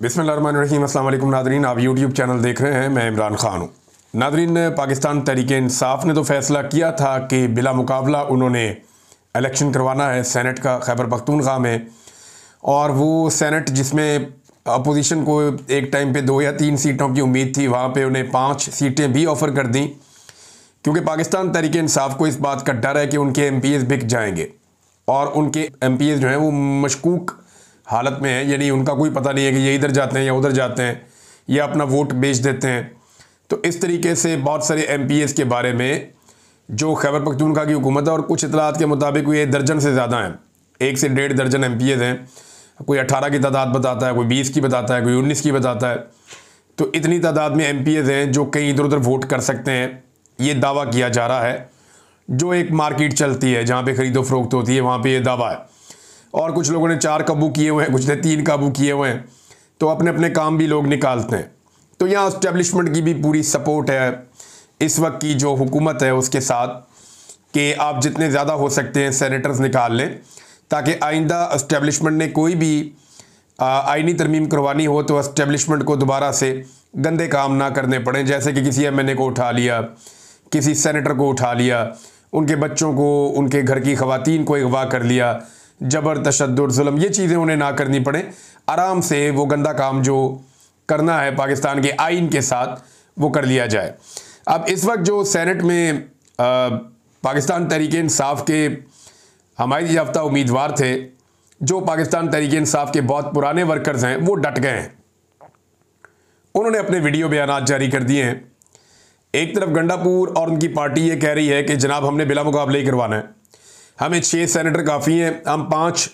बिस्मिल्लाहिर्रहमानिर्रहीम। अस्सलाम वालेकुम नादरीन, आप यूट्यूब चैनल देख रहे हैं। मैं इमरान ख़ान हूँ। नादरीन, पाकिस्तान तहरीक-ए-इंसाफ ने तो फ़ैसला किया था कि बिला मुकाबला उन्होंने इलेक्शन करवाना है सेनेट का खैबर पख्तूनख्वा में, और वो सेनेट जिसमें अपोजिशन को एक टाइम पे 2 या 3 सीटों की उम्मीद थी, वहाँ पे उन्हें 5 सीटें भी ऑफ़र कर दी, क्योंकि पाकिस्तान तहरीक-ए-इंसाफ को इस बात का डर है कि उनके MPs बिक जाएंगे और उनके MPs जो हैं वो मशकूक हालत में है, यानी उनका कोई पता नहीं है कि ये इधर जाते हैं या उधर जाते हैं या अपना वोट बेच देते हैं। तो इस तरीके से बहुत सारे MPs के बारे में जो खैबर पख्तूनख्वा की हुकूमत है, और कुछ इतलात के मुताबिक ये दर्जन से ज़्यादा हैं, 1 से 1.5 दर्जन MPs हैं। कोई 18 की तादाद बताता है, कोई 20 की बताता है, कोई 19 की बताता है। तो इतनी तादाद में MPs हैं जो कहीं इधर उधर वोट कर सकते हैं, ये दावा किया जा रहा है। जो एक मार्केट चलती है जहाँ पे ख़रीदो फरोख्त होती है, वहाँ पे ये दावा है। और कुछ लोगों ने 4 काबू किए हुए हैं, कुछ ने 3 काबू किए हुए हैं। तो अपने अपने काम भी लोग निकालते हैं। तो यहाँ इस्टेब्लिशमेंट की भी पूरी सपोर्ट है इस वक्त की जो हुकूमत है उसके साथ, कि आप जितने ज़्यादा हो सकते हैं सेनेटर्स निकाल लें, ताकि आइंदा इस्टेब्लिशमेंट ने कोई भी आइनी तरमीम करवानी हो तो इस्टेब्लिशमेंट को दोबारा से गंदे काम ना करने पड़े। जैसे कि किसी MNA को उठा लिया, किसी सेनेटर को उठा लिया, उनके बच्चों को, उनके घर की ख़वातीन को अगवा कर लिया, जबर तशद्दुद जुल्म, ये चीज़ें उन्हें ना करनी पड़े। आराम से वो गंदा काम जो करना है पाकिस्तान के आइन के साथ, वो कर लिया जाए। अब इस वक्त जो सेनेट में पाकिस्तान तहरीक-ए-इंसाफ के हमायत याफ्ता उम्मीदवार थे, जो पाकिस्तान तहरीक-ए-इंसाफ के बहुत पुराने वर्कर्स हैं, वो डट गए हैं। उन्होंने अपने वीडियो बयानात जारी कर दिए हैं। एक तरफ गंडापुर और उनकी पार्टी ये कह रही है कि जनाब हमने बिला मुकाबले ही करवाना है, हमें 6 सेनेटर काफ़ी हैं, हम 5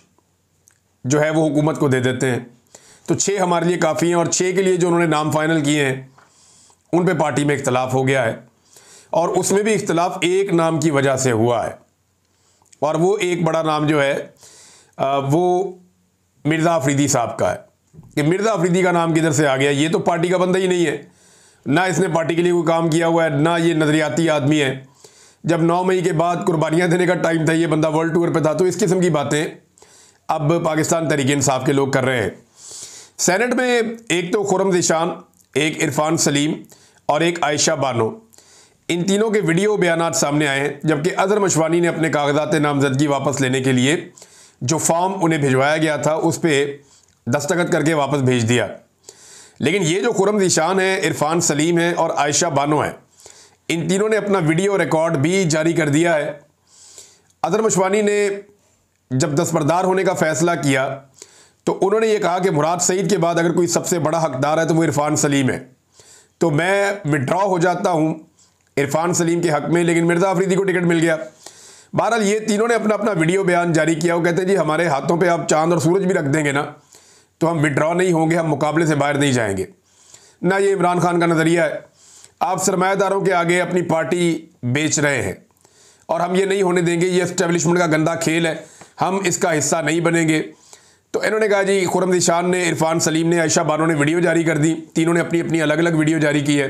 जो है वो हुकूमत को दे देते हैं। तो 6 हमारे लिए काफ़ी हैं, और 6 के लिए जो उन्होंने नाम फाइनल किए हैं उन पे पार्टी में इख्तलाफ हो गया है, और उसमें भी इख्तलाफ एक नाम की वजह से हुआ है। और वो एक बड़ा नाम जो है वो मिर्ज़ा अफरीदी साहब का है। कि मिर्ज़ा अफरीदी का नाम किधर से आ गया? ये तो पार्टी का बंदा ही नहीं है, ना इसने पार्टी के लिए कोई काम किया हुआ है, ना ये नज़रियाती आदमी है। जब 9 मई के बाद कुर्बानियाँ देने का टाइम था, ये बंदा वर्ल्ड टूर पे था। तो इस किस्म की बातें अब पाकिस्तान तहरीक-ए-इंसाफ के लोग कर रहे हैं। सेनेट में एक तो खुर्रम ज़ीशान, एक इरफान सलीम और एक आयशा बानो, इन तीनों के वीडियो बयानात सामने आए हैं। जबकि अज़हर मशवानी ने अपने कागजात नामजदगी वापस लेने के लिए जो फॉर्म उन्हें भिजवाया गया था उस पर दस्तखत करके वापस भेज दिया। लेकिन ये जो खुर्रम ज़ीशान है, इरफान सलीम है और आयशा बानो है, इन तीनों ने अपना वीडियो रिकॉर्ड भी जारी कर दिया है। अज़हर मशवानी ने जब दस्तबरदार होने का फ़ैसला किया तो उन्होंने ये कहा कि मुराद सईद के बाद अगर कोई सबसे बड़ा हकदार है तो वो इरफान सलीम है। तो मैं विड्रॉ हो जाता हूँ इरफान सलीम के हक़ में, लेकिन मिर्ज़ा अफरीदी को टिकट मिल गया। बहरहाल ये तीनों ने अपना अपना वीडियो बयान जारी किया। वो कहते हैं जी हमारे हाथों पे आप चांद और सूरज भी रख देंगे ना तो हम विड्रॉ नहीं होंगे, हम मुकाबले से बाहर नहीं जाएंगे। ना ये इमरान खान का नज़रिया है। आप सरमायादारों के आगे अपनी पार्टी बेच रहे हैं, और हम ये नहीं होने देंगे, ये एस्टेब्लिशमेंट का गंदा खेल है, हम इसका हिस्सा नहीं बनेंगे। तो इन्होंने कहा जी, खुर्रम ज़ीशान ने, इरफान सलीम ने, आयशा बानो ने वीडियो जारी कर दी। तीनों ने अपनी अपनी अलग अलग वीडियो जारी की है,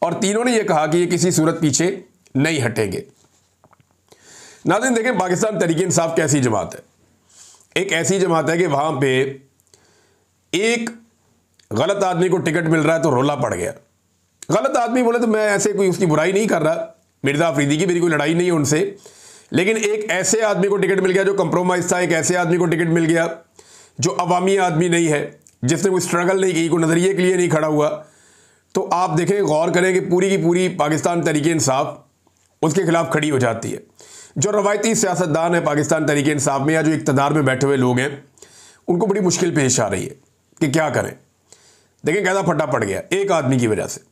और तीनों ने यह कहा कि ये किसी सूरत पीछे नहीं हटेंगे। नाज़रीन देखें, पाकिस्तान तहरीक-ए-इंसाफ कैसी जमात है? एक ऐसी जमात है कि वहाँ पे एक गलत आदमी को टिकट मिल रहा है तो रोला पड़ गया। गलत आदमी बोले तो मैं ऐसे कोई उसकी बुराई नहीं कर रहा, मिर्ज़ा अफरीदी की मेरी कोई लड़ाई नहीं है उनसे, लेकिन एक ऐसे आदमी को टिकट मिल गया जो कंप्रोमाइज़ था, एक ऐसे आदमी को टिकट मिल गया जो अवामी आदमी नहीं है, जिसने कोई स्ट्रगल नहीं की, कोई नज़रिए के लिए नहीं खड़ा हुआ। तो आप देखें, गौर करें कि पूरी की पूरी पाकिस्तान तहरीक-ए-इंसाफ उसके खिलाफ खड़ी हो जाती है। जो रवायती सियासतदान है पाकिस्तान तहरीक-ए-इंसाफ में, या जो इक़्तिदार में बैठे हुए लोग हैं, उनको बड़ी मुश्किल पेश आ रही है कि क्या करें। देखें कैसा फटा पड़ गया एक आदमी की वजह से।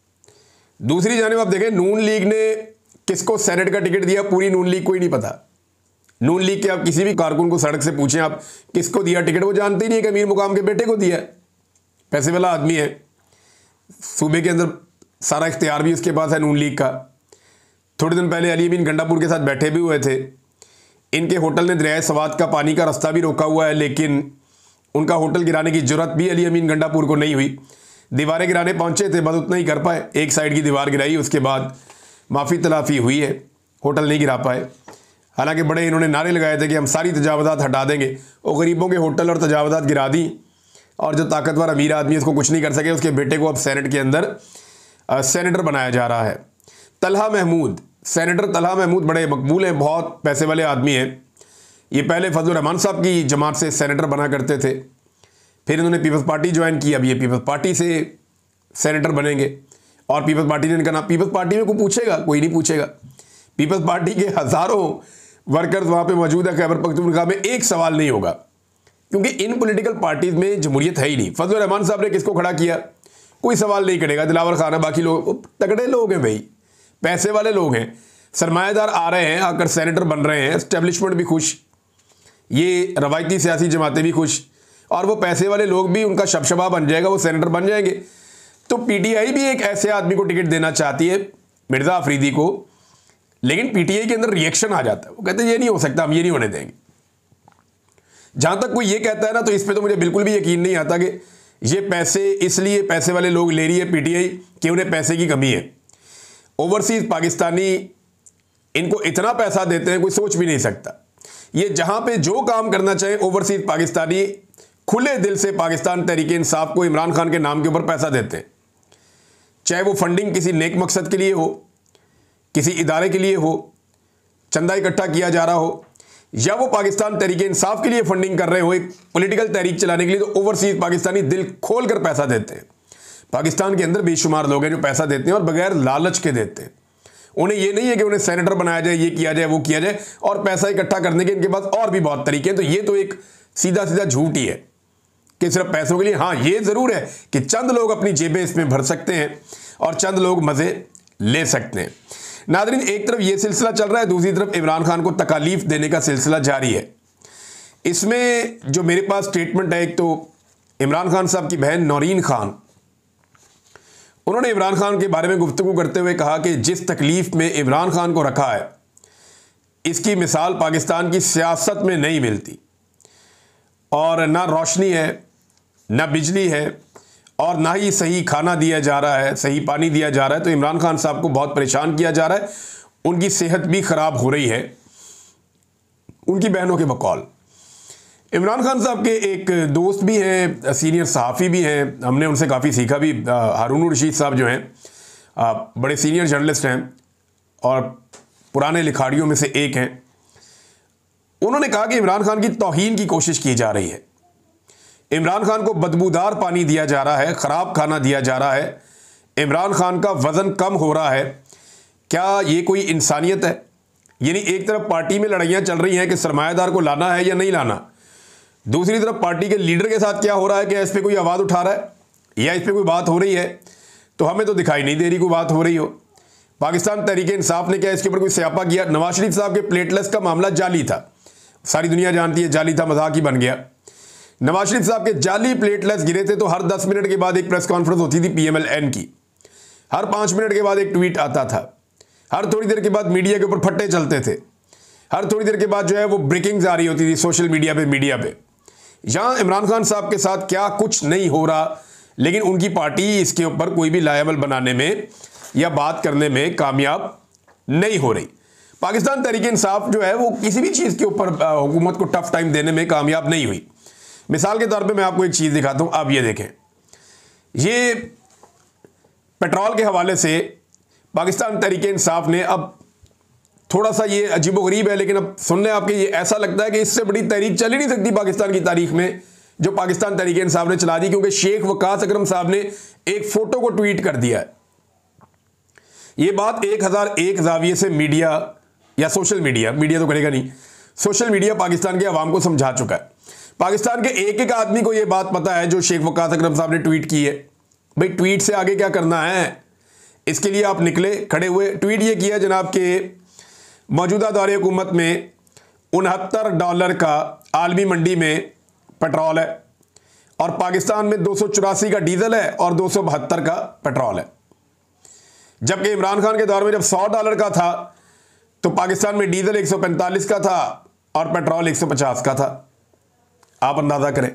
दूसरी जानिब आप देखें, नून लीग ने किसको सेनेट का टिकट दिया, पूरी नून लीग को ही नहीं पता। नून लीग के आप किसी भी कारकुन को सड़क से पूछें आप किसको दिया टिकट, वो जानते ही नहीं कि अमीर मुकाम के बेटे को दिया। पैसे वाला आदमी है, सूबे के अंदर सारा इख्तियार भी उसके पास है नून लीग का। थोड़े दिन पहले अली अमीन गंडापुर के साथ बैठे भी हुए थे। इनके होटल ने दरियाए सवात का पानी का रास्ता भी रोका हुआ है, लेकिन उनका होटल गिराने की जरूरत भी अली अमीन गंडापुर को नहीं हुई। दीवारें गिराने पहुंचे थे, बस उतना ही कर पाए। एक साइड की दीवार गिराई, उसके बाद माफ़ी तलाफ़ी हुई है, होटल नहीं गिरा पाए। हालांकि बड़े इन्होंने नारे लगाए थे कि हम सारी तजावज़ात हटा देंगे, और गरीबों के होटल और तजावज़ात गिरा दी। और जो ताकतवर अमीर आदमी है उसको कुछ नहीं कर सके, उसके बेटे को अब सेनेट के अंदर सेनेटर बनाया जा रहा है। तलहा महमूद, सेनेटर तलहा महमूद बड़े मकबूल हैं, बहुत पैसे वाले आदमी हैं। ये पहले फजलुर रहमान साहब की जमात से सेनेटर बना करते थे, फिर इन्होंने पीपल्स पार्टी ज्वाइन की, अब ये पीपल्स पार्टी से सेनेटर बनेंगे। और पीपल्स पार्टी ने इनका नाम, पीपल्स पार्टी में कोई पूछेगा? कोई नहीं पूछेगा। पीपल्स पार्टी के हज़ारों वर्कर्स वहाँ पे मौजूद है खैबर पख्तूनख्वा में, एक सवाल नहीं होगा, क्योंकि इन पॉलिटिकल पार्टीज में जमहूरियत है ही नहीं। फजलुर रहमान साहब ने किसको खड़ा किया? कोई सवाल नहीं करेगा। दिलावर खान है, बाकी लोग तगड़े लोग हैं भाई, पैसे वाले लोग हैं, सरमाएदार आ रहे हैं, आकर सेनेटर बन रहे हैं, एस्टेब्लिशमेंट भी खुश, ये रवायती सियासी जमातें भी खुश, और वो पैसे वाले लोग भी, उनका शबशबा बन जाएगा, वो सेनेटर बन जाएंगे। तो पीटीआई भी एक ऐसे आदमी को टिकट देना चाहती है, मिर्ज़ा अफरीदी को, लेकिन पीटीआई के अंदर रिएक्शन आ जाता है। वो कहते हैं ये नहीं हो सकता, हम ये नहीं होने देंगे। जहां तक कोई ये कहता है ना, तो इस पे तो मुझे बिल्कुल भी यकीन नहीं आता कि ये पैसे इसलिए पैसे वाले लोग ले रही है पीटीआई कि उन्हें पैसे की कमी है। ओवरसीज पाकिस्तानी इनको इतना पैसा देते हैं, कोई सोच भी नहीं सकता। ये जहां पे जो काम करना चाहे, ओवरसीज पाकिस्तानी खुले दिल से पाकिस्तान तहरीक इंसाफ को इमरान खान के नाम के ऊपर पैसा देते हैं, चाहे वो फंडिंग किसी नेक मकसद के लिए हो, किसी इदारे के लिए हो, चंदा इकट्ठा किया जा रहा हो, या वो पाकिस्तान तहरीक इंसाफ के लिए फंडिंग कर रहे हो, एक पॉलिटिकल तहरीक चलाने के लिए, तो ओवरसीज पाकिस्तानी दिल खोल कर पैसा देते हैं। पाकिस्तान के अंदर बेशुमार लोग हैं जो पैसा देते हैं और बगैर लालच के देते हैं। उन्हें ये नहीं है कि उन्हें सेनेटर बनाया जाए, ये किया जाए, वो किया जाए, और पैसा इकट्ठा करने के इनके पास और भी बहुत तरीके हैं। तो ये तो एक सीधा सीधा झूठ ही है कि सिर्फ पैसों के लिए। हाँ, ये ज़रूर है कि चंद लोग अपनी जेबें इसमें भर सकते हैं और चंद लोग मज़े ले सकते हैं। नादरीन, एक तरफ ये सिलसिला चल रहा है, दूसरी तरफ इमरान खान को तकालीफ देने का सिलसिला जारी है। इसमें जो मेरे पास स्टेटमेंट है, एक तो इमरान खान साहब की बहन नौरीन खान, उन्होंने इमरान खान के बारे में गुफ्तगू करते हुए कहा कि जिस तकलीफ में इमरान खान को रखा है, इसकी मिसाल पाकिस्तान की सियासत में नहीं मिलती, और ना रोशनी है, ना बिजली है, और ना ही सही खाना दिया जा रहा है, सही पानी दिया जा रहा है। तो इमरान खान साहब को बहुत परेशान किया जा रहा है, उनकी सेहत भी ख़राब हो रही है, उनकी बहनों के बकौल। इमरान खान साहब के एक दोस्त भी हैं, सीनियर सहाफ़ी भी हैं, हमने उनसे काफ़ी सीखा भी। हारून रशीद साहब जो हैं बड़े सीनियर जर्नलिस्ट हैं और पुराने लिखाड़ियों में से एक हैं। उन्होंने कहा कि इमरान खान की तौहीन की कोशिश की जा रही है, इमरान खान को बदबूदार पानी दिया जा रहा है, ख़राब खाना दिया जा रहा है, इमरान खान का वज़न कम हो रहा है। क्या ये कोई इंसानियत है? यानी एक तरफ पार्टी में लड़ाइयाँ चल रही हैं कि सरमायादार को लाना है या नहीं लाना, दूसरी तरफ पार्टी के लीडर के साथ क्या हो रहा है कि इस पर कोई आवाज़ उठा रहा है या इस पर कोई बात हो रही है, तो हमें तो दिखाई नहीं दे रही कोई बात हो रही हो। पाकिस्तान तहरीक इंसाफ ने क्या इसके ऊपर कोई स्यापा किया? नवाज शरीफ साहब के प्लेटलेस का मामला जाली था, सारी दुनिया जानती है, जाली था, मजाक ही बन गया। नवाज शरीफ साहब के जाली प्लेटलेस गिरे थे तो हर 10 मिनट के बाद एक प्रेस कॉन्फ्रेंस होती थी PMLN की, हर 5 मिनट के बाद एक ट्वीट आता था, हर थोड़ी देर के बाद मीडिया के ऊपर फट्टे चलते थे, हर थोड़ी देर के बाद जो है वो ब्रेकिंग्स आ रही होती थी सोशल मीडिया पे, मीडिया पे। यहाँ इमरान खान साहब के साथ क्या कुछ नहीं हो रहा, लेकिन उनकी पार्टी इसके ऊपर कोई भी लायबल बनाने में या बात करने में कामयाब नहीं हो रही। पाकिस्तान तहरीक इंसाफ जो है वो किसी भी चीज़ के ऊपर हुकूमत को टफ टाइम देने में कामयाब नहीं हुई। मिसाल के तौर पे मैं आपको एक चीज़ दिखाता हूँ, आप ये देखें, ये पेट्रोल के हवाले से पाकिस्तान तहरीक इंसाफ ने, अब थोड़ा सा ये अजीबोगरीब है लेकिन अब सुनने आपके ये ऐसा लगता है कि इससे बड़ी तहरीक चल ही नहीं सकती पाकिस्तान की तारीख में जो पाकिस्तान तहरीक इंसाफ ने चला दी, क्योंकि शेख वकास अकरम साहब ने एक फ़ोटो को ट्वीट कर दिया है। ये बात 1001 जाविये से मीडिया या सोशल मीडिया तो करेगा नहीं, सोशल मीडिया पाकिस्तान के अवाम को समझा चुका है। पाकिस्तान के एक एक आदमी को यह बात पता है जो शेख वकास अकरम साहब ने ट्वीट की है। भाई ट्वीट से आगे क्या करना है, इसके लिए आप निकले खड़े हुए। ट्वीट ये किया जनाब के मौजूदा दौरे हुकूमत में $69 का आलमी मंडी में पेट्रोल है और पाकिस्तान में 284 का डीजल है और 272 का पेट्रोल है, जबकि इमरान खान के दौर में जब $100 का था तो पाकिस्तान में डीजल 145 का था और पेट्रोल 150 का था। आप अंदाजा करें,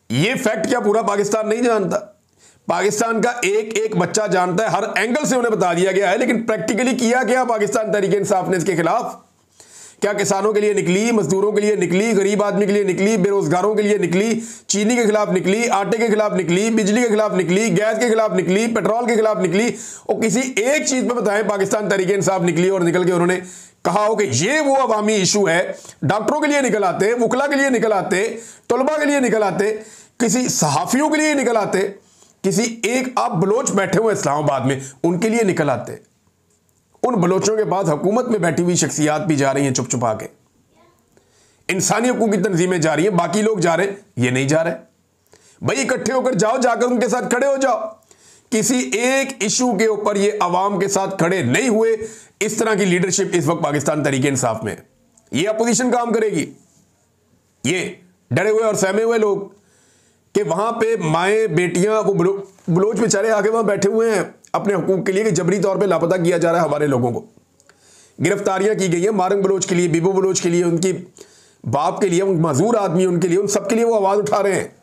ये फैक्ट क्या पूरा पाकिस्तान नहीं जानता? पाकिस्तान का एक एक बच्चा जानता है, हर एंगल से उन्हें बता दिया गया है, लेकिन प्रैक्टिकली किया गया पाकिस्तान तहरीक इंसाफ ने इसके खिलाफ क्या किसानों के लिए निकली, मजदूरों के लिए निकली, गरीब आदमी के लिए निकली, बेरोजगारों के लिए निकली, चीनी के खिलाफ निकली, आटे के खिलाफ निकली, बिजली के खिलाफ निकली, गैस के खिलाफ निकली, पेट्रोल के खिलाफ निकली, और किसी एक चीज पर बताएं पाकिस्तान तहरीक इंसाफ निकली और निकल के उन्होंने कहा हो कि ये वो अवामी इशू है। डॉक्टरों के लिए निकल आते, वकला के लिए निकल आते, तलबा के लिए निकल आते, किसी सहाफियों के लिए निकल आते, किसी एक आप बलोच बैठे हुए इस्लामाबाद में उनके लिए निकल आते। उन बलोचों के बाद हुकूमत में बैठी हुई शख्सियात भी जा रही हैं चुप चुपा के, इंसानी हकूक की तंजीमें जा रही हैं, बाकी लोग जा रहे, ये नहीं जा रहे। भाई इकट्ठे होकर जाओ, जाकर उनके साथ खड़े हो जाओ। किसी एक इशू के ऊपर ये अवाम के साथ खड़े नहीं हुए। इस तरह की लीडरशिप इस वक्त पाकिस्तान तहरीक इंसाफ में, ये अपोजिशन काम करेगी। ये डरे हुए और सहमे हुए लोग कि वहां पे माएँ बेटियां, वो बलोच बेचारे आगे वहां बैठे हुए हैं अपने हकूक के लिए कि जबरी तौर पे लापता किया जा रहा है हमारे लोगों को। गिरफ्तारियां की गई हैं मारंग बलोच के लिए, बीबो बलोच के लिए, उनकी बाप के लिए, उन मजदूर आदमी उनके लिए, उन सबके लिए वो आवाज उठा रहे हैं।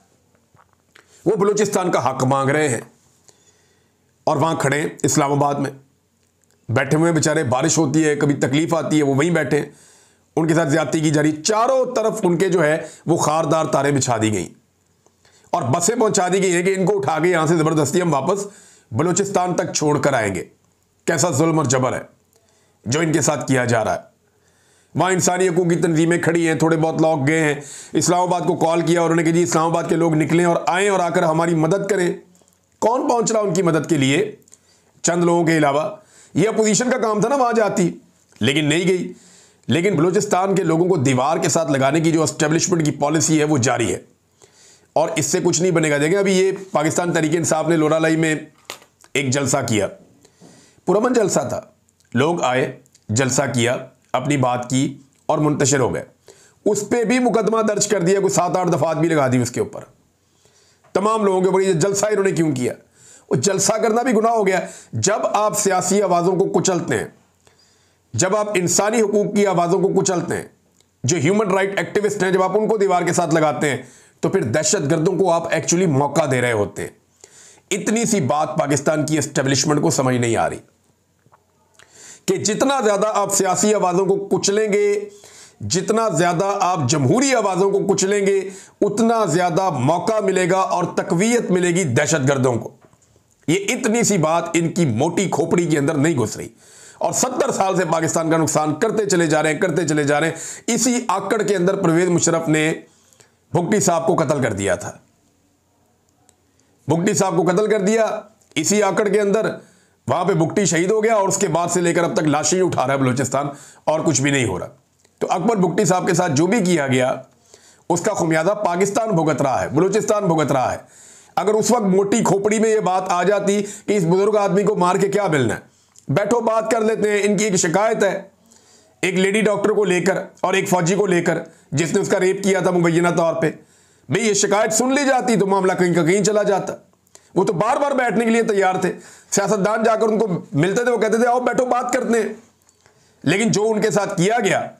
वो बलूचिस्तान का हक मांग रहे हैं और वहां खड़े इस्लामाबाद में बैठे हुए बेचारे। बारिश होती है, कभी तकलीफ आती है, वो वहीं बैठे हैं, उनके साथ ज्यादती की जा रही। चारों तरफ उनके जो है वो खारदार तारे बिछा दी गई और बसें पहुंचा दी गई है कि इनको उठा के यहां से जबरदस्ती हम वापस बलूचिस्तान तक छोड़कर आएंगे। कैसा जुल्म और जबर है जो इनके साथ किया जा रहा है। वहां इंसानी हकूक की तंजीमें खड़ी हैं, थोड़े बहुत लोग गए हैं, इस्लामाबाद को कॉल किया और उन्होंने कहा जी इस्लामाबाद के लोग निकलें और आएँ और आकर हमारी मदद करें। कौन पहुंच रहा उनकी मदद के लिए? चंद लोगों के अलावा। यह अपोजिशन का काम था ना वहां जाती, लेकिन नहीं गई। लेकिन बलूचिस्तान के लोगों को दीवार के साथ लगाने की जो एस्टेब्लिशमेंट की पॉलिसी है वो जारी है और इससे कुछ नहीं बनेगा। देखें अभी ये पाकिस्तान तहरीक इंसाफ ने लोरालाई में एक जलसा किया, पुरअमन जलसा था। लोग आए, जलसा किया, अपनी बात की और मुंतशिर हो गए। उस पर भी मुकदमा दर्ज कर दिया, कुछ 7-8 दफात भी लगा दी उसके ऊपर तमाम लोगों के ऊपर। ये जलसा इन्होंने क्यों किया? वो जलसा करना भी गुनाह हो गया। जब आप सियासी आवाज़ों को कुचलते हैं, जब आप इंसानी हकूक की आवाज़ों को कुचलते हैं, जो ह्यूमन राइट एक्टिविस्ट हैं, जब आप उनको दीवार के साथ लगाते हैं तो फिर दहशत गर्दों को आप एक्चुअली मौका दे रहे होते हैं। इतनी सी बात पाकिस्तान की एस्टेब्लिशमेंट को समझ नहीं आ रही कि जितना ज्यादा आप सियासी आवाज़ों को कुचलेंगे, जितना ज्यादा आप जमहूरी आवाज़ों को कुचलेंगे, उतना ज्यादा मौका मिलेगा और तकवीयत मिलेगी दहशतगर्दों को। ये इतनी सी बात इनकी मोटी खोपड़ी के अंदर नहीं घुस रही और 70 साल से पाकिस्तान का नुकसान करते चले जा रहे हैं, करते चले जा रहे हैं। इसी आकड़ के अंदर परवेज मुशर्रफ ने भुट्टी साहब को कत्ल कर दिया था। भुट्टी साहब को कत्ल कर दिया इसी आकड़ के अंदर। वहां पे भुट्टी शहीद हो गया और उसके बाद से लेकर अब तक लाशें ही उठा रहा है बलूचिस्तान और कुछ भी नहीं हो रहा। तो अकबर भुट्टी साहब के साथ जो भी किया गया उसका खुमियाजा पाकिस्तान भुगत रहा है, बलूचिस्तान भुगत रहा है। अगर उस वक्त मोटी खोपड़ी में यह बात आ जाती कि इस बुजुर्ग आदमी को मार के क्या मिलना है, बैठो बात कर लेते हैं। इनकी एक शिकायत है एक लेडी डॉक्टर को लेकर और एक फौजी को लेकर जिसने उसका रेप किया था मुबैना तौर पे। भाई ये शिकायत सुन ली जाती तो मामला कहीं का कहीं चला जाता। वो तो बार बार बैठने के लिए तैयार थे, सियासतदान जाकर उनको मिलते थे, वो कहते थे आओ बैठो बात करते हैं। लेकिन जो उनके साथ किया गया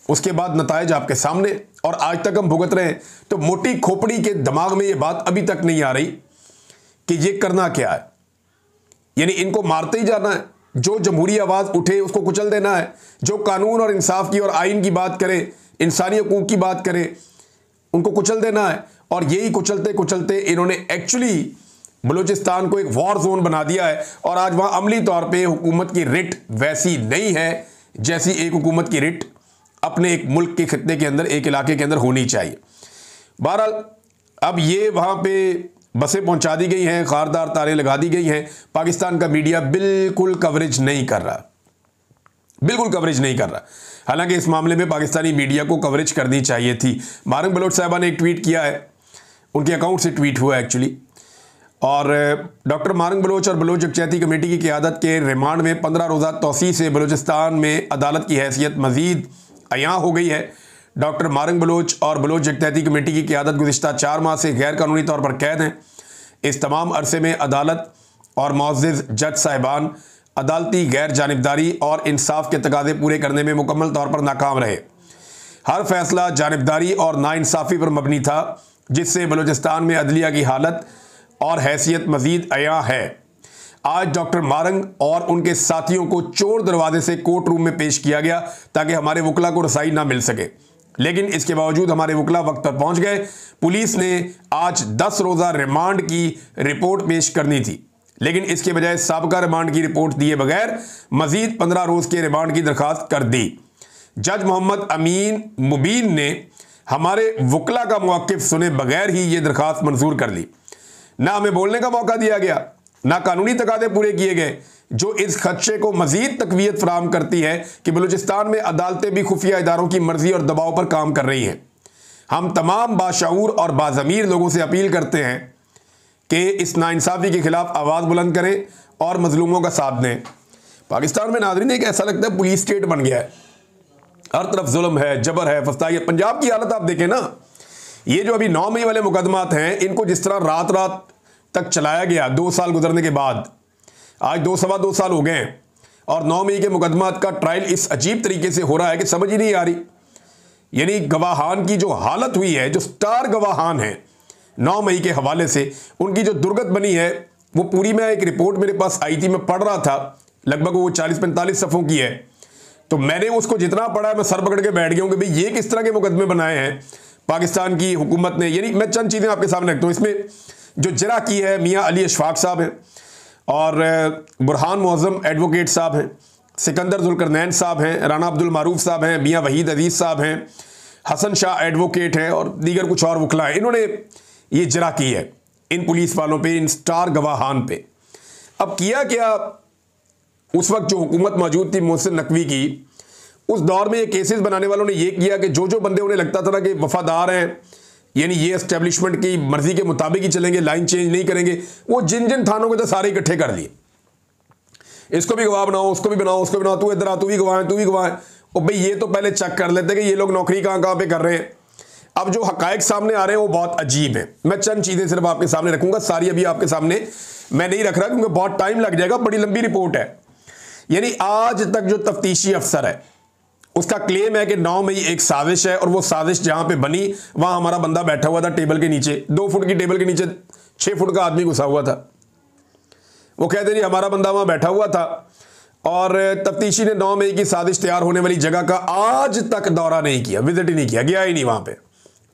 उसके बाद नताइज आपके सामने और आज तक हम भुगत रहे हैं। तो मोटी खोपड़ी के दिमाग में ये बात अभी तक नहीं आ रही कि ये करना क्या है। यानी इनको मारते ही जाना है, जो जमहूरी आवाज़ उठे उसको कुचल देना है, जो कानून और इंसाफ की और आइन की बात करे, इंसानी हकूक की बात करे, उनको कुचल देना है। और यही कुचलते कुचलते इन्होंने एक्चुअली बलूचिस्तान को एक वॉर जोन बना दिया है और आज वहाँ अमली तौर पे हुकूमत की रिट वैसी नहीं है जैसी एक हुकूमत की रिट अपने एक मुल्क के खित्ते के अंदर, एक इलाके के अंदर होनी चाहिए। बहरहाल अब ये वहाँ पे बसें पहुंचा दी गई हैं, खारदार तारें लगा दी गई हैं। पाकिस्तान का मीडिया बिल्कुल कवरेज नहीं कर रहा, बिल्कुल कवरेज नहीं कर रहा। हालांकि इस मामले में पाकिस्तानी मीडिया को कवरेज करनी चाहिए थी। मारंग बलोच साहबा ने एक ट्वीट किया है, उनके अकाउंट से ट्वीट हुआ एक्चुअली। और डॉक्टर मारंग बलोच और बलोच यकजहती कमेटी की क़यादत के रिमांड में 15 रोज़ा तौसी से बलूचिस्तान में अदालत की हैसियत मज़ीद अयां हो गई है। डॉक्टर मारंग बलोच और बलोच यकजहती कमेटी की क़यादत गुज़िश्ता 4 माह से गैर कानूनी तौर पर कैद हैं। इस तमाम अरसे में अदालत और मुअज़्ज़िज़ जज साहिबान अदालती गैर जानिबदारी और इंसाफ के तकाज़े पूरे करने में मुकम्मल तौर पर नाकाम रहे। हर फैसला जानिबदारी और नाइंसाफ़ी पर मबनी था, जिससे बलूचिस्तान में अदलिया की हालत और हैसियत मज़ीद अयां है। आज डॉक्टर मारंग और उनके साथियों को चोर दरवाजे से कोर्ट रूम में पेश किया गया ताकि हमारे वकला को रसाई ना मिल सके, लेकिन इसके बावजूद हमारे वकला वक्त पर पहुंच गए। पुलिस ने आज 10 रोज़ा रिमांड की रिपोर्ट पेश करनी थी, लेकिन इसके बजाय साबका रिमांड की रिपोर्ट दिए बगैर मजीद 15 रोज़ के रिमांड की दरखास्त कर दी। जज मोहम्मद अमीन मुबीन ने हमारे वकला का मौक़िफ़ सुने बगैर ही ये दरखास्त मंजूर कर ली। ना हमें बोलने का मौका दिया गया, ना कानूनी तकादे पूरे किए गए, जो इस खदशे को मजीद तकवीत फराहम करती है कि बलूचिस्तान में अदालतें भी खुफिया इदारों की मर्जी और दबाव पर काम कर रही हैं। हम तमाम बाशऊर और बाज़मीर लोगों से अपील करते हैं कि इस नाइंसाफ़ी के खिलाफ आवाज़ बुलंद करें और मजलूमों का साथ दें। पाकिस्तान में नाज़रीन एक ऐसा लगता है पुलिस स्टेट बन गया है, हर तरफ जुल्म है, जबर है, फसाद है। पंजाब की हालत आप देखें ना, ये जो अभी 9 मई वाले मुकदमात हैं, इनको जिस तरह रात रात तक चलाया गया 2 साल गुजरने के बाद, आज 2 साल हो गए हैं, और 9 मई के मुकदमात का ट्रायल इस अजीब तरीके से हो रहा है कि समझ ही नहीं आ रही। यानी गवाहान की जो हालत हुई है, जो स्टार गवाहान है 9 मई के हवाले से, उनकी जो दुर्गत बनी है वो पूरी, मैं एक रिपोर्ट मेरे पास आई थी, मैं पढ़ रहा था, लगभग वो 40-45 सफ़ों की है, तो मैंने उसको जितना पढ़ा है मैं सर पकड़ के बैठ गया हूँ कि भाई ये किस तरह के मुकदमे बनाए हैं पाकिस्तान की हुकूमत ने। यानी मैं चंद चीज़ें आपके सामने रखता हूँ। इसमें जो जरा की है मियाँ अली अशफाक साहब हैं, और बुरहान मुअज़्ज़म एडवोकेट साहब हैं, सिकंदर जुल्करनैन साहब हैं, राना अब्दुल मारूफ साहब हैं, मियाँ वहीद अजीज़ साहब हैं, हसन शाह एडवोकेट हैं, और दीगर कुछ और वकला हैं। इन्होंने ये जरा की है इन पुलिस वालों पे, इन स्टार गवाहान पे। अब किया क्या, उस वक्त जो हुकूमत मौजूद थी मोहसिन नकवी की, उस दौर में ये केसेस बनाने वालों ने ये किया कि जो जो बंदे उन्हें लगता था ना कि वफादार हैं, यानी ये एस्टेब्लिशमेंट की मर्जी के मुताबिक ही चलेंगे, लाइन चेंज नहीं करेंगे, वो जिन जिन थानों के तो सारे इकट्ठे कर लिए। इसको भी गवाह बनाओ, उसको भी बनाओ, उसको भी बनाओ, तू इधर आ, तू भी गवाह है, तू भी गवाह है। और भाई ये तो पहले चेक कर लेते कि ये लोग नौकरी कहाँ कहाँ पे कर रहे हैं। अब जो हकायक सामने आ रहे हैं वो बहुत अजीब है। मैं चंद चीज़ें सिर्फ आपके सामने रखूंगा, सारी अभी आपके सामने मैं नहीं रख रहा क्योंकि बहुत टाइम लग जाएगा, बड़ी लंबी रिपोर्ट है। यानी आज तक जो तफ्तीशी अफसर है उसका क्लेम है कि 9 मई एक साजिश है, और वो साजिश जहां पे बनी वहां हमारा बंदा बैठा हुआ था टेबल के नीचे, 2 फुट की टेबल के नीचे 6 फुट का आदमी घुसा हुआ था। वो कहते नहीं, हमारा बंदा वहां बैठा हुआ था, और तफ्तीशी ने 9 मई की साजिश तैयार होने वाली जगह का आज तक दौरा नहीं किया, विजिट ही नहीं किया, गया ही नहीं वहां पे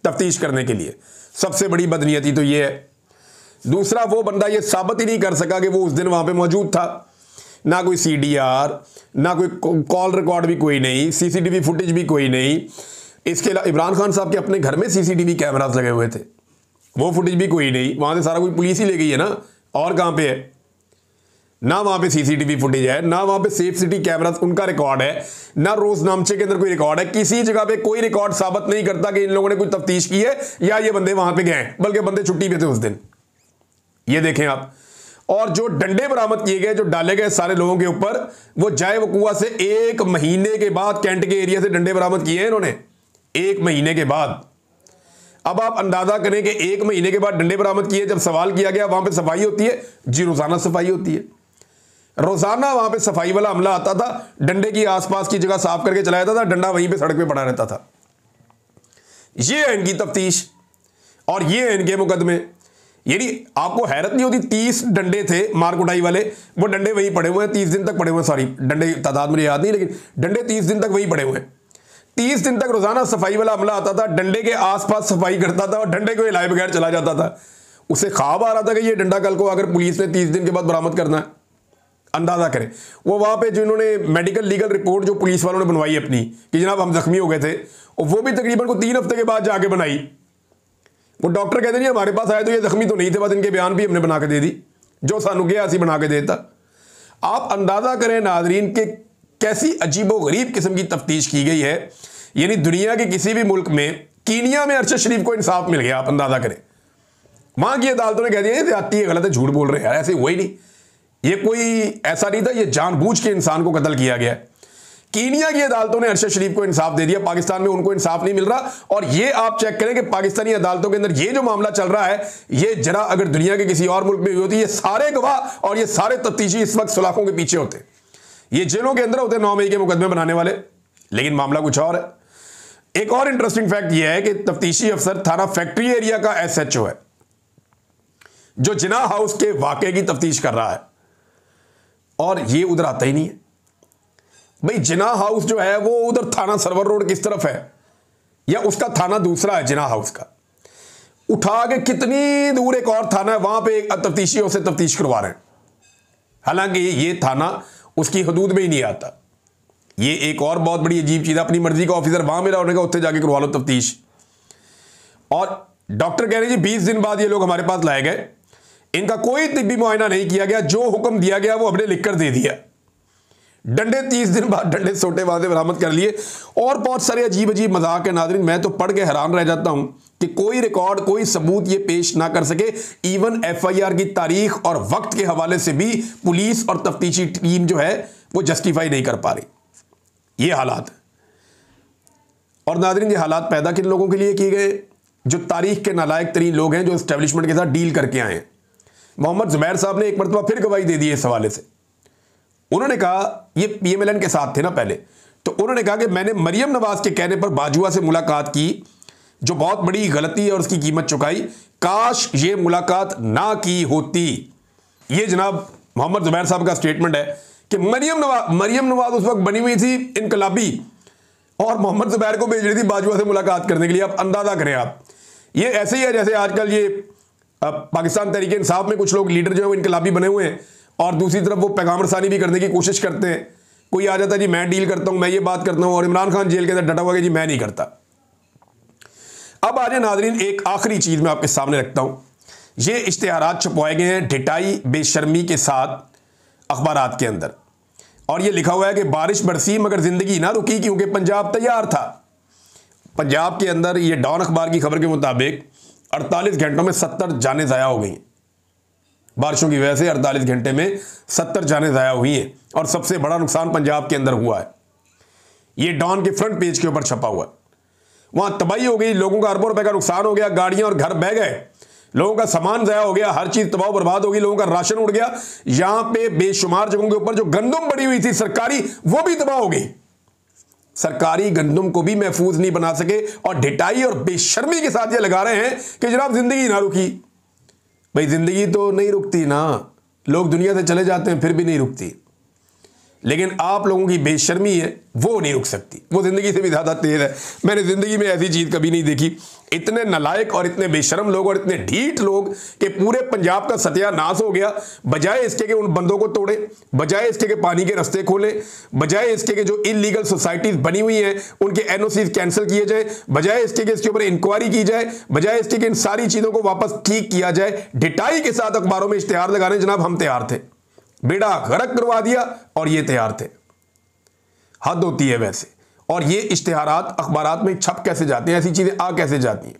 तफ्तीश करने के लिए। सबसे बड़ी बदनीयती तो ये है। दूसरा, वो बंदा ये साबित ही नहीं कर सका कि वो उस दिन वहां पे मौजूद था। ना कोई CDR, ना कोई कॉल रिकॉर्ड भी कोई नहीं, CCTV फुटेज भी कोई नहीं। इसके अलावा इमरान खान साहब के अपने घर में CCTV कैमरास लगे हुए थे, वो फुटेज भी कोई नहीं। वहां से सारा कोई पुलिस ही ले गई है ना, और कहां पे है? ना वहां पे CCTV फुटेज है, ना वहां पे सेफ सिटी कैमरास उनका रिकॉर्ड है, ना रोजनामचे के अंदर कोई रिकॉर्ड है। किसी जगह पे कोई रिकॉर्ड साबित नहीं करता कि इन लोगों ने कोई तफ्तीश की है या ये बंदे वहां पे गए, बल्कि बंदे छुट्टी पे थे उस दिन। ये देखें आप। और जो डंडे बरामद किए गए, जो डाले गए सारे लोगों के ऊपर, वो जाए वकुआ से 1 महीने के बाद कैंट के एरिया से डंडे बरामद किए हैं इन्होंने, 1 महीने के बाद। अब आप अंदाजा करें कि 1 महीने के बाद डंडे बरामद किए, जब सवाल किया गया वहां पे सफाई होती है जी, रोजाना सफाई होती है, रोजाना वहां पे सफाई वाला अमला आता था, डंडे की आसपास की जगह साफ करके चला जाता था, डंडा वहीं पे सड़क पे पड़ा रहता था। ये है इनकी तफ्तीश और ये है इनके मुकदमे। यानी आपको हैरत नहीं होती, 30 डंडे थे मार कुटाई वाले, वो डंडे वहीं पड़े हुए हैं, 30 दिन तक पड़े हुए हैं। सॉरी, डंडे तादाद मुझे याद नहीं, लेकिन डंडे 30 दिन तक वहीं पड़े हुए हैं। 30 दिन तक रोजाना सफाई वाला अमला आता था, डंडे के आसपास सफाई करता था और डंडे को हिलाए बगैर चला जाता था। उसे ख्वाब आ रहा था कि ये डंडा कल को अगर पुलिस ने 30 दिन के बाद बरामद करना है। अंदाजा करें, वो वहां पे जो इन्होंने मेडिकल लीगल रिपोर्ट जो पुलिस वालों ने बनवाई अपनी कि जनाब हम जख्मी हो गए थे, और वो भी तकरीबन को 3 हफ्ते के बाद जाके बनाई। वो डॉक्टर कहते नहीं हमारे पास आए तो ये जख्मी तो नहीं थे, बाद इनके बयान भी हमने बना के दे दी, जो सानू गया ऐसी बना के देता। आप अंदाजा करें नाजरीन के कैसी अजीबो गरीब किस्म की तफ्तीश की गई है। यानी दुनिया के किसी भी मुल्क में, कीनिया में अरशद शरीफ को इंसाफ मिल गया, आप अंदाजा करें। वहां की अदालतों ने कह दिया ज्यादती है, गलत है, झूठ बोल रहे हैं, ऐसे हुआ ही नहीं, ये कोई ऐसा नहीं था, ये जानबूझ के इंसान को कत्ल किया गया। कीनिया की अदालतों ने अरशद शरीफ को इंसाफ दे दिया, पाकिस्तान में उनको इंसाफ नहीं मिल रहा। और ये आप चेक करें कि पाकिस्तानी अदालतों के अंदर ये जो मामला चल रहा है, ये जरा अगर दुनिया के किसी और मुल्क में हुई होती, ये सारे गवाह और ये सारे तफ्तीशी इस वक्त सलाखों के पीछे होते, ये जेलों के अंदर होते 9 मई के मुकदमे बनाने वाले। लेकिन मामला कुछ और है। एक और इंटरेस्टिंग फैक्ट यह है कि तफ्तीशी अफसर थाना फैक्ट्री एरिया का SHO है, जो जिना हाउस के वाकये की तफ्तीश कर रहा है। और ये उधर आता ही नहीं है। भाई जिन्ना हाउस जो है वो उधर थाना सरवर रोड किस तरफ है, या उसका थाना दूसरा है जिन्ना हाउस का, उठा के कितनी दूर एक और थाना है, वहां पे एक तफ्तीशियों से तफ्तीश करवा रहे हैं, हालांकि ये थाना उसकी हदूद में ही नहीं आता। ये एक और बहुत बड़ी अजीब चीज है, अपनी मर्जी का ऑफिसर वहां मेरा होने का, उत्थे जाके करवा लो तफ्तीश। और डॉक्टर कह रहे जी 20 दिन बाद ये लोग हमारे पास लाए गए, इनका कोई तिब्बी मुआयना नहीं किया गया, जो हुक्म दिया गया वो हमने लिखकर दे दिया। डंडे 30 दिन बाद डंडे सोटे वादे बरामद कर लिए। और बहुत सारे अजीब अजीब मजाक है नाज़रीन, मैं तो पढ़ के हैरान रह जाता हूं कि कोई रिकॉर्ड कोई सबूत ये पेश ना कर सके। इवन FIR की तारीख और वक्त के हवाले से भी पुलिस और तफ्तीशी टीम जो है वो जस्टिफाई नहीं कर पा रही। ये हालात है। और नाज़रीन ये हालात पैदा किन लोगों के लिए किए गए? जो तारीख के नालायक तरीन लोग हैं, जो एस्टेब्लिशमेंट के साथ डील करके आए हैं। मोहम्मद जुबैर साहब ने एक मरतबा फिर गवाही दे दी इस हवाले से। उन्होंने कहा, ये PMLN के साथ थे ना पहले, तो उन्होंने कहा कि मैंने मरियम नवाज के कहने पर बाजुआ से मुलाकात की, जो बहुत बड़ी गलती है और उसकी कीमत चुकाई, काश ये मुलाकात ना की होती। ये जनाब मोहम्मद जुबैर साहब का स्टेटमेंट है कि मरियम नवाज उस वक्त बनी हुई थी इनकलाबी, और मोहम्मद जुबैर को भेज रही थी बाजुआ से मुलाकात करने के लिए। आप अंदाजा करें आप, ये ऐसे ही है जैसे आजकल ये पाकिस्तान तहरीक इंसाफ में कुछ लोग लीडर जो है वो इनकलाबी बने हुए हैं, और दूसरी तरफ वो पैगाम रसानी भी करने की कोशिश करते हैं। कोई आ जाता है जी मैं डील करता हूं, मैं ये बात करता हूं, और इमरान खान जेल के अंदर डटा हुआ कि जी मैं नहीं करता। अब आज नाजरीन एक आखिरी चीज मैं आपके सामने रखता हूं। ये इश्तिहारात छपवाए गए हैं ढिटाई बेशर्मी के साथ अखबारात के अंदर, और ये लिखा हुआ है कि बारिश बरसी मगर जिंदगी ना रुकी क्योंकि पंजाब तैयार था। पंजाब के अंदर ये डॉन अखबार की खबर के मुताबिक 48 घंटों में 70 जानें ज़ाया हो गई। बारिशों की वजह से 48 घंटे में 70 जानें ज़ाया हुई हैं, और सबसे बड़ा नुकसान पंजाब के अंदर हुआ है। ये डॉन के फ्रंट पेज के ऊपर छपा हुआ है। वहां तबाही हो गई, लोगों का अरबों रुपए का नुकसान हो गया, गाड़ियां और घर बह गए, लोगों का सामान ज़ाया हो गया, हर चीज तबाह बर्बाद हो गई, लोगों का राशन उड़ गया। यहां पे बेशुमार जगहों के ऊपर जो गंदम पड़ी हुई थी सरकारी, वो भी तबाह हो गई। सरकारी गंदम को भी महफूज नहीं बना सके, और ढिटाई और बेशर्मी के साथ ये लगा रहे हैं कि जनाब जिंदगी ना रुकी। भाई जिंदगी तो नहीं रुकती ना, लोग दुनिया से चले जाते हैं फिर भी नहीं रुकती, लेकिन आप लोगों की बेशर्मी है वो नहीं रुक सकती, वो जिंदगी से भी ज्यादा तेज है। मैंने जिंदगी में ऐसी चीज कभी नहीं देखी। इतने नालायक और इतने बेशर्म लोग और इतने ढीठ लोग कि पूरे पंजाब का सत्यानाश हो गया। बजाय इसके कि उन बंदों को तोड़े, बजाय इसके कि पानी के रास्ते खोले, बजाय इसके कि जो इलीगल सोसाइटीज बनी हुई हैं उनके NOCs कैंसिल किए जाए, बजाय इसके कि इसके ऊपर इंक्वायरी की जाए, बजाय इसके कि इन सारी चीजों को वापस ठीक किया जाए, ढिटाई के साथ अखबारों में इश्तिहार लगाने जनाब हम तैयार थे, बेड़ा गर्क करवा दिया और ये तैयार थे। हद होती है वैसे। और ये इश्तिहारात अखबारात में छप कैसे जाते हैं, ऐसी चीजें आ कैसे जाती हैं।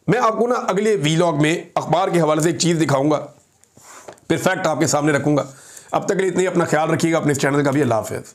मैं आपको ना अगले वीलॉग में अखबार के हवाले से एक चीज दिखाऊंगा, फिर फैक्ट आपके सामने रखूंगा। अब तक के लिए इतनी अपना ख्याल रखिएगा, अपने इस चैनल का भी। अल्लाह हाफ़िज़।